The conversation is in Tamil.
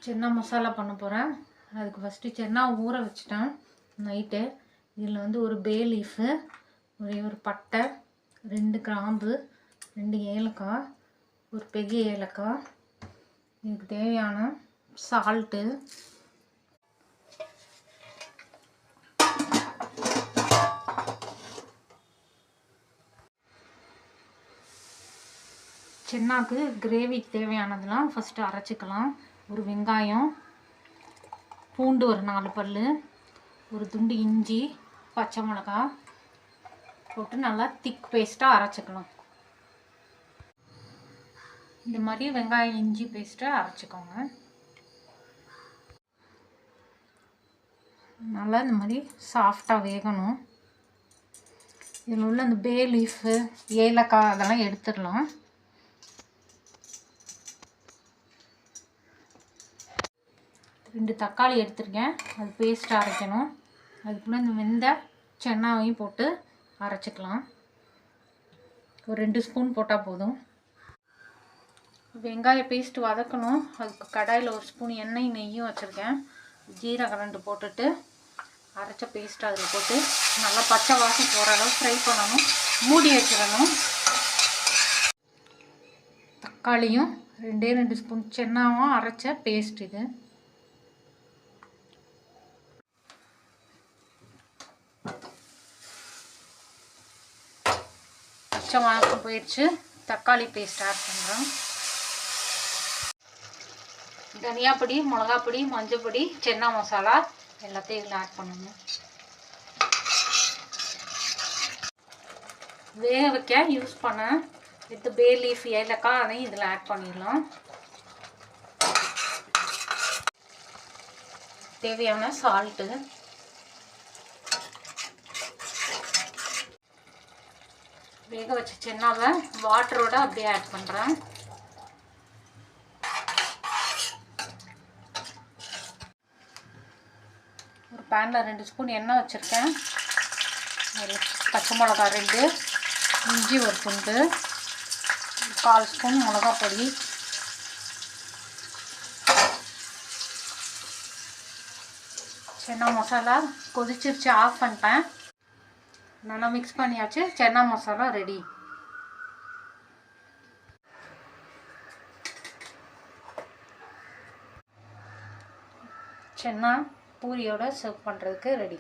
சென்னா மசாலா பண்ண போகிறேன். அதுக்கு ஃபஸ்ட்டு சென்னா ஊற வச்சுட்டேன் நைட்டு. இதில் வந்து ஒரு பே லீஃபு, ஒரே ஒரு பட்டை, 2 கிராம்பு, 2 ஏலக்காய், ஒரு பெரிய ஏலக்காய், இதுக்கு தேவையான சால்ட்டு, சென்னாக்கு கிரேவிக்கு தேவையானதெல்லாம் ஃபஸ்ட்டு அரைச்சிக்கலாம். ஒரு வெங்காயம், பூண்டு ஒரு 4 பல், ஒரு துண்டு இஞ்சி, பச்சை மிளகா போட்டு நல்லா திக் பேஸ்ட்டாக அரைச்சிக்கலாம். இந்த மாதிரி வெங்காயம் இஞ்சி பேஸ்ட்டை அரைச்சிக்கோங்க. நல்லா இந்த மாதிரி சாஃப்டாக வேகணும். இதில் உள்ள அந்த பே லீஃபு, ஏலக்காய் அதெல்லாம் எடுத்துடலாம். ரெண்டு தக்காளி எடுத்துருக்கேன், அது பேஸ்ட் அரைக்கணும். அதுக்குள்ளே இந்த வெந்த சென்னாவையும் போட்டு அரைச்சிக்கலாம். ஒரு 2 ஸ்பூன் போட்டால் போதும். வெங்காய பேஸ்ட் வதக்கணும். அதுக்கு கடாயில் 1 ஸ்பூன் எண்ணெய் நெய்யும் வச்சுருக்கேன். ஜீரகம் 2 போட்டுட்டு அரைச்ச பேஸ்ட் அதில் போட்டு நல்லா பச்சை வாசம் போகிற அளவு ஃப்ரை பண்ணணும். மூடி வச்சிடணும். தக்காளியும் 2 ஸ்பூன் சென்னாவும் அரைச்ச பேஸ்ட் இது. பச்சை வாசம் போயிடுச்சு. தக்காளி பேஸ்ட் ஆட் பண்ணுறோம். தனியாப்பொடி, மிளகாப்பொடி, மஞ்சப்பொடி, சென்னா மசாலா எல்லாத்தையும் இதில் ஆட் பண்ணணும். வேக வைக்க யூஸ் பண்ண வித் பே லீஃப், ஏலக்காய் அதையும் இதில் ஆட் பண்ணிடலாம். தேவையான சால்ட்டு, வேக வச்ச சென்னாவை வாட்டரோட அப்படியே ஆட் பண்ணுறேன். ஒரு பேனில் 2 ஸ்பூன் எண்ணெய் வச்சுருக்கேன். ஒரு பச்சை மிளகா 2, இஞ்சி ஒரு துண்டு, 1/4 ஸ்பூன் மிளகாப் பொடி, சென்னா மசாலா கொதிச்சிருச்சு, ஆஃப் பண்ணிட்டேன். நல்லா மிக்ஸ் பண்ணியாச்சு. சென்னா மசாலா ரெடி. சென்னா பூரியோட சர்வ் பண்ணுறதுக்கு ரெடி.